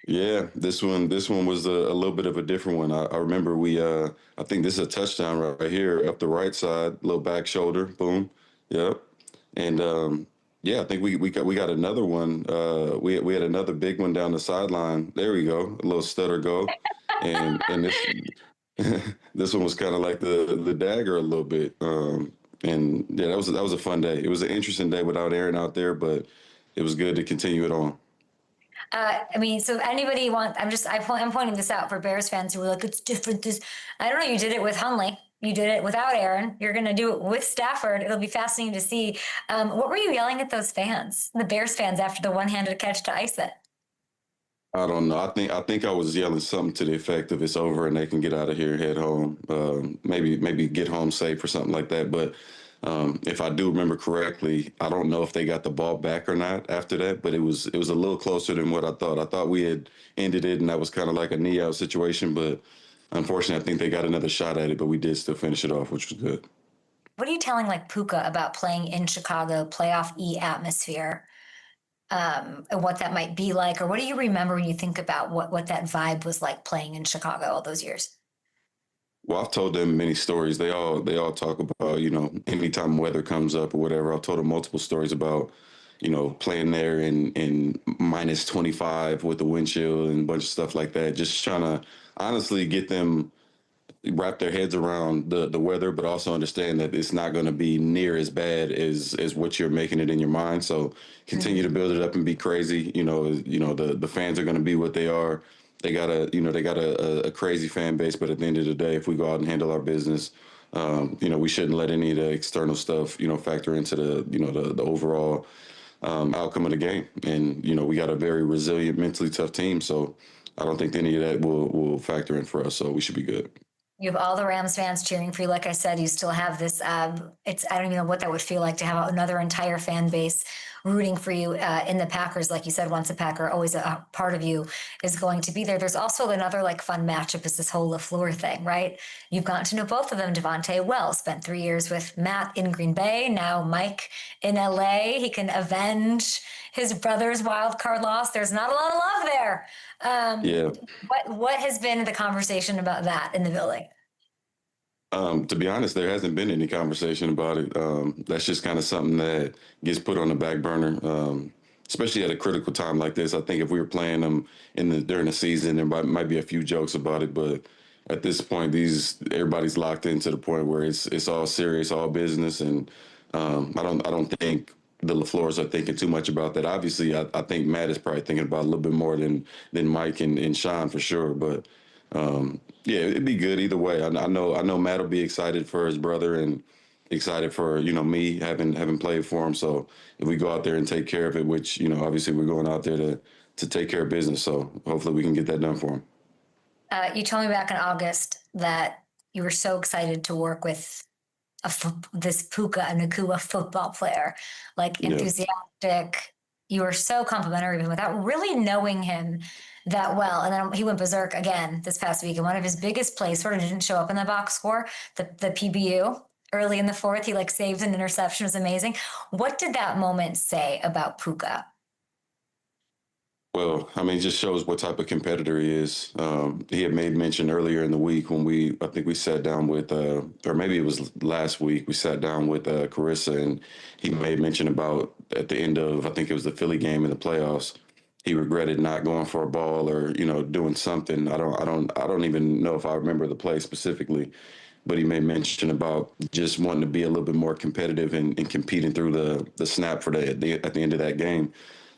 Yeah, this one was a little bit of a different one. I remember I think this is a touchdown right here up the right side, little back shoulder, boom. Yep. And I think we got another one. We had another big one down the sideline. There we go, a little stutter go, and this one was kind of like the dagger a little bit. And yeah, that was a fun day. It was an interesting day without Aaron out there, but it was good to continue it on. So anybody I'm pointing this out for Bears fans who were like, it's different. I don't know. You did it with Hundley. You did it without Aaron. You're going to do it with Stafford. It'll be fascinating to see. What were you yelling at those fans, the Bears fans, after the one-handed catch to ice it? I don't know. I think I was yelling something to the effect of "It's over and they can get out of here, head home." Maybe get home safe or something like that. But if I do remember correctly, I don't know if they got the ball back or not after that. But it was a little closer than what I thought. I thought we had ended it, and that was kind of like a knee out situation. But unfortunately, I think they got another shot at it. But we did still finish it off, which was good. What are you telling like Puka about playing in Chicago, playoff atmosphere? And what that might be like, or what do you remember when you think about what that vibe was like playing in Chicago all those years? Well, I've told them many stories. They all talk about, anytime weather comes up or whatever. I've told them multiple stories about, playing there in minus 25 with the wind chill and a bunch of stuff like that. Just trying to honestly get them wrap their heads around the weather, but also understand that it's not going to be near as bad as what you're making it in your mind. So continue to build it up and be crazy. The fans are going to be what they are. They got a crazy fan base, but at the end of the day, if we go out and handle our business, we shouldn't let any of the external stuff, factor into the overall outcome of the game. And, we got a very resilient, mentally tough team. So I don't think any of that will factor in for us. So we should be good. You have all the Rams fans cheering for you. Like I said, you still have this. I don't even know what that would feel like to have another entire fan base rooting for you in the Packers. Like you said, once a Packer, always a part of you is going to be there. There's also another like fun matchup is this whole LaFleur thing, right? You've gotten to know both of them. Davante well, spent 3 years with Matt in Green Bay. Now Mike in LA. He can avenge his brother's wild card loss. There's not a lot of love there. Yeah. What has been the conversation about that in the building? To be honest, there hasn't been any conversation about it. That's just kind of something that gets put on the back burner, especially at a critical time like this. I think if we were playing them during the season, there might be a few jokes about it, but at this point, everybody's locked in to the point where it's all serious, all business, and I don't think the LaFleurs are thinking too much about that. Obviously, I think Matt is probably thinking about it a little bit more than Mike and Sean for sure. But yeah, it'd be good either way. I know Matt will be excited for his brother and excited for me having played for him. So if we go out there and take care of it, which obviously we're going out there to take care of business. So hopefully we can get that done for him. You told me back in August that you were so excited to work with this Puka Nacua football player, like enthusiastic. Yeah. You were so complimentary of him without really knowing him that well. And then he went berserk again this past week. And one of his biggest plays sort of didn't show up in the box score, the PBU early in the fourth. He saved an interception. It was amazing. What did that moment say about Puka? Well, it just shows what type of competitor he is. He had made mention earlier in the week when I think we sat down with, or maybe it was last week, we sat down with Carissa, and he made mention about at the end of, I think it was the Philly game in the playoffs, he regretted not going for a ball or, doing something. I don't even know if I remember the play specifically, but he made mention about just wanting to be a little bit more competitive and competing through the snap for at the end of that game.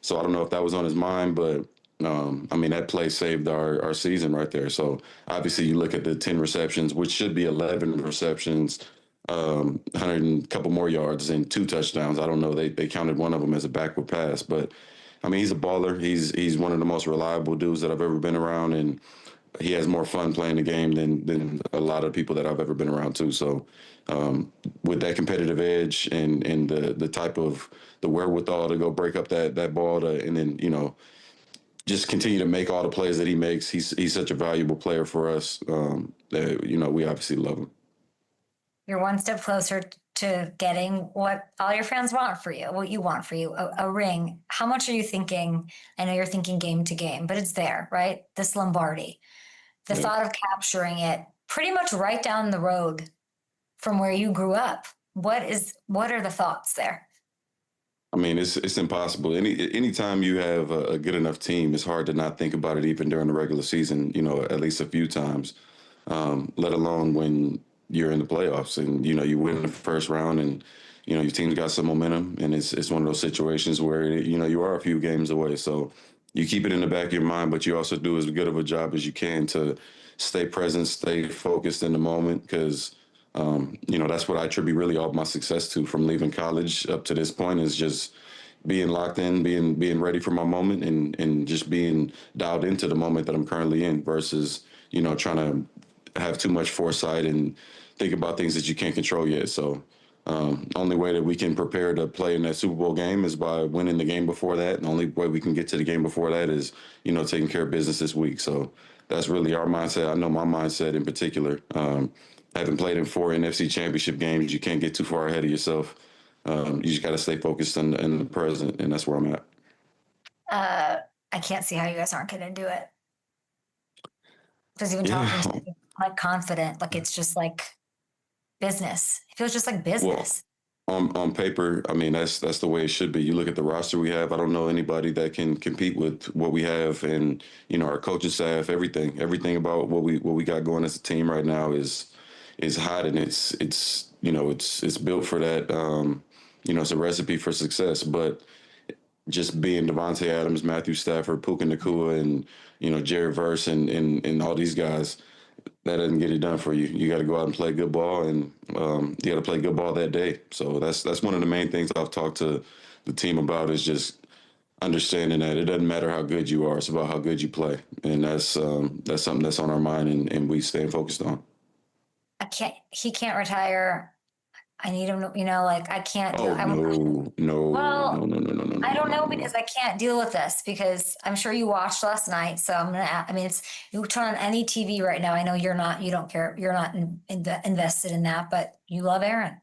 So I don't know if that was on his mind, but that play saved our season right there. So obviously you look at the 10 receptions, which should be 11 receptions, 100 and a couple more yards and 2 touchdowns. I don't know. They counted one of them as a backward pass, but he's a baller. He's one of the most reliable dudes that I've ever been around, and he has more fun playing the game than a lot of people that I've ever been around too. So with that competitive edge and the type of the wherewithal to go break up that ball and then, just continue to make all the plays that he makes. He's such a valuable player for us that, we obviously love him. You're one step closer to getting what all your fans want for you, what you want for you, a ring. How much are you thinking? I know you're thinking game to game, but it's there, right? This Lombardi, the thought of capturing it pretty much right down the road from where you grew up. What are the thoughts there? It's impossible. Anytime you have a good enough team, it's hard to not think about it even during the regular season, at least a few times, let alone when you're in the playoffs and, you win the first round and, your team's got some momentum, and it's one of those situations where, you are a few games away. So you keep it in the back of your mind, but you also do as good of a job as you can to stay present, stay focused in the moment, because That's what I attribute really all of my success to from leaving college up to this point is just being locked in, being ready for my moment and just being dialed into the moment that I'm currently in versus, trying to have too much foresight and think about things that you can't control yet. So only way that we can prepare to play in that Super Bowl game is by winning the game before that. And the only way we can get to the game before that is, taking care of business this week. So that's really our mindset. I know my mindset in particular. Having played in 4 NFC championship games, you can't get too far ahead of yourself. You just got to stay focused in the present, and that's where I'm at. I can't see how you guys aren't going to do it. Because even talking to you, like confident, like it's just like business. It feels just like business. Well, on paper, I mean that's the way it should be. You look at the roster we have. I don't know anybody that can compete with what we have, and our coaching staff, everything about what we got going as a team right now is hot, and it's built for that. It's a recipe for success. But just being Davante Adams, Matthew Stafford, Puka Nacua, and Jared Verse and all these guys, that doesn't get it done for you. You got to go out and play good ball, and you got to play good ball that day. So that's one of the main things I've talked to the team about is just understanding that it doesn't matter how good you are; it's about how good you play, and that's something that's on our mind, and we stay focused on. He can't retire. I need him to, I can't do it. No. I don't know because I can't deal with this because I'm sure you watched last night. So you turn on any TV right now. I know you don't care. You're not invested in that, but you love Aaron.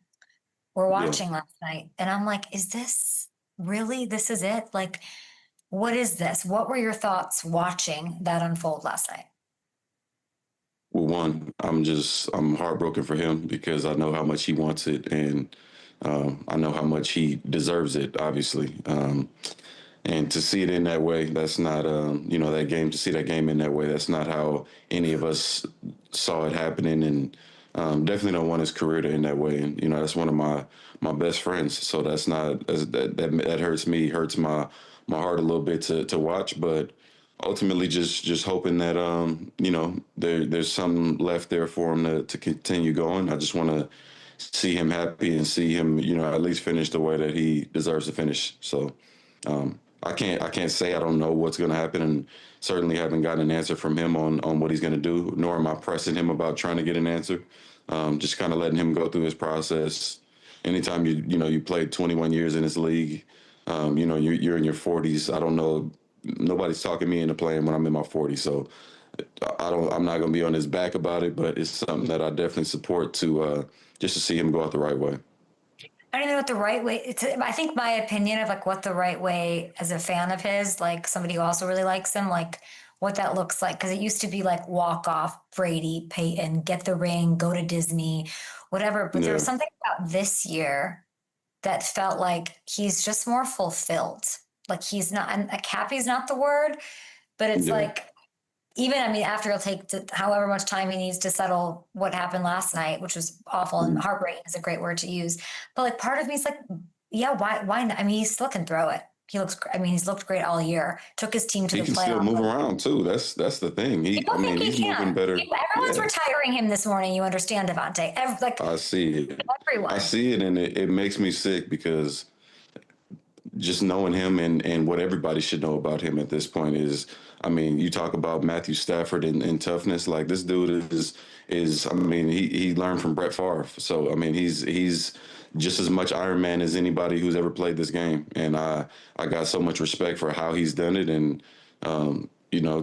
We're watching last night and I'm like, is this really, this is it? Like, what is this? What were your thoughts watching that unfold last night? Well, one, I'm heartbroken for him because I know how much he wants it, and I know how much he deserves it, obviously. And to see it in that way, that's not, that game, to see that game in that way, that's not how any of us saw it happening, and definitely don't want his career to end that way. And, that's one of my best friends, so that's not, that hurts me, hurts my heart a little bit to watch, but ultimately just hoping that there's something left there for him to continue going. I just want to see him happy and see him at least finish the way that he deserves to finish. So I can't say I don't know what's going to happen, and certainly haven't gotten an answer from him on what he's going to do, nor am I pressing him about trying to get an answer. Just kind of letting him go through his process. Anytime you played 21 years in this league, you're in your 40s. I don't know. Nobody's talking me into playing when I'm in my 40s, so I'm not going to be on his back about it, but it's something that I definitely support just to see him go out the right way. I don't even know what the right way. I think my opinion of like what the right way as a fan of his, like somebody who also really likes him, like what that looks like. Because it used to be like walk off Brady, Peyton, get the ring, go to Disney, whatever. But there was something about this year that felt like he's just more fulfilled. Like he's not, and happy's not the word, but it's like, after he'll take however much time he needs to settle what happened last night, which was awful, and heartbreaking is a great word to use. But like part of me is like, yeah, why not? I mean, he still can throw it. He's looked great all year. Took his team to the playoffs. He can still move around too. That's the thing. He's moving better. Everyone's retiring him this morning. You understand, Davante? I see it. Everyone. I see it, and it makes me sick because just knowing him and what everybody should know about him at this point is, you talk about Matthew Stafford and toughness. Like this dude is he learned from Brett Favre. So, he's just as much Iron Man as anybody who's ever played this game. And I got so much respect for how he's done it. And,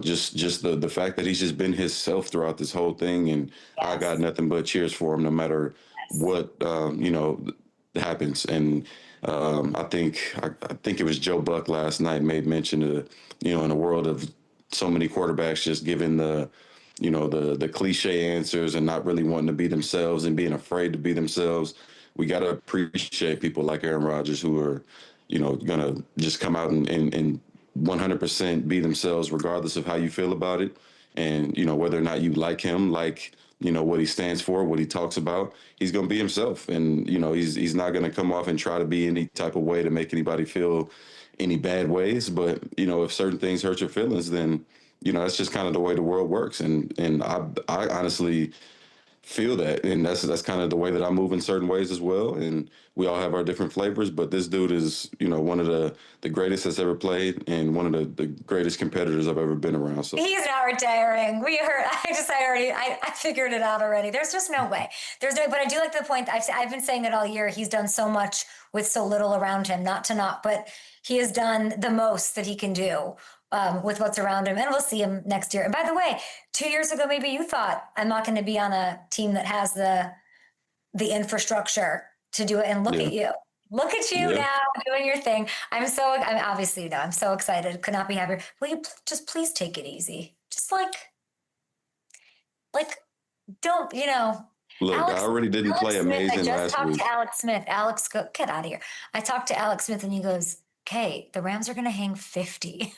just the fact that he's just been himself throughout this whole thing. And I got nothing but cheers for him no matter what, happens. And, I think it was Joe Buck last night made mention of, in a world of so many quarterbacks just giving the cliche answers and not really wanting to be themselves and being afraid to be themselves. We got to appreciate people like Aaron Rodgers who are, going to just come out and 100% be themselves regardless of how you feel about it. And, whether or not you like him, what he stands for, what he talks about, he's going to be himself. And, he's not going to come off and try to be any type of way to make anybody feel any bad ways. But, if certain things hurt your feelings, then, that's just kind of the way the world works. And I honestly feel that, and that's kind of the way that I move in certain ways as well. And we all have our different flavors, but this dude is, one of the greatest that's ever played, and one of the greatest competitors I've ever been around. So he's not retiring. We heard. I figured it out already. There's just no way. There's no. But I do like the point. I've been saying it all year. He's done so much with so little around him. But he has done the most that he can do. With what's around him, and we'll see him next year. And by the way, 2 years ago, maybe you thought I'm not going to be on a team that has the infrastructure to do it. And look at you now doing your thing. I'm so excited. Could not be happier. Will you just please take it easy? Just like don't Look, Alex, I already didn't Alex play Smith, amazing I just last talked week. to Alex Smith. Alex, get out of here. I talked to Alex Smith, and he goes, "Okay, the Rams are going to hang 50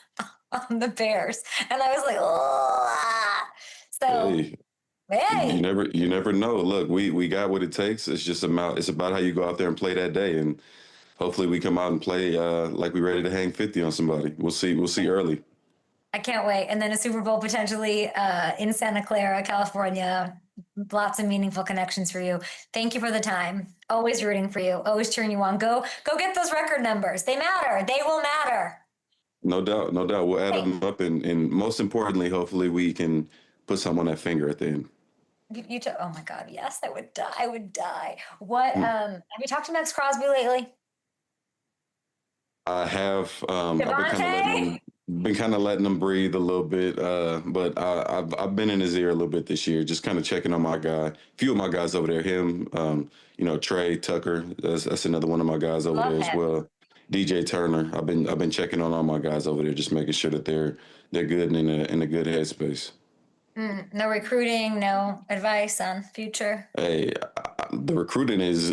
on the Bears," and I was like, "Oh." So, hey, You never know. Look, we got what it takes. It's about how you go out there and play that day, and hopefully we come out and play like we're ready to hang 50 on somebody. We'll see early. I can't wait. And then a Super Bowl potentially in Santa Clara, California. Lots of meaningful connections for you. Thank you for the time. Always rooting for you. Always cheering you on. Go get those record numbers. They matter. They will matter. No doubt. We'll add them up, and most importantly, hopefully we can put some on that finger at the end. Oh my God, yes, I would die. What have you talked to Max Crosby lately? I have. Been kind of letting him breathe a little bit, but I've been in his ear a little bit this year, just kind of checking on my guy. A few of my guys over there, him, Trey Tucker. That's another one of my guys over there as well. DJ Turner. I've been checking on all my guys over there, just making sure that they're good and in a good headspace. No recruiting, no advice on future. Hey, the recruiting is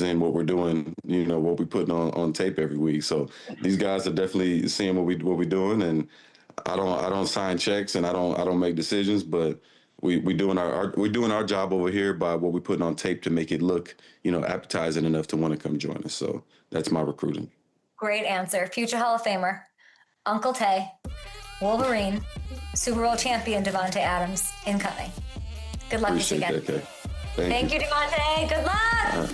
in what we're doing. What we putting on tape every week. So these guys are definitely seeing what we're doing. And I don't sign checks and I don't make decisions, but we're doing our job over here by what we're putting on tape to make it look appetizing enough to want to come join us. So that's my recruiting. Great answer. Future Hall of Famer, Uncle Tay, Wolverine, Super Bowl champion Davante Adams incoming. Good luck this weekend. Appreciate that, Kay. Thank you, Davante. Good luck.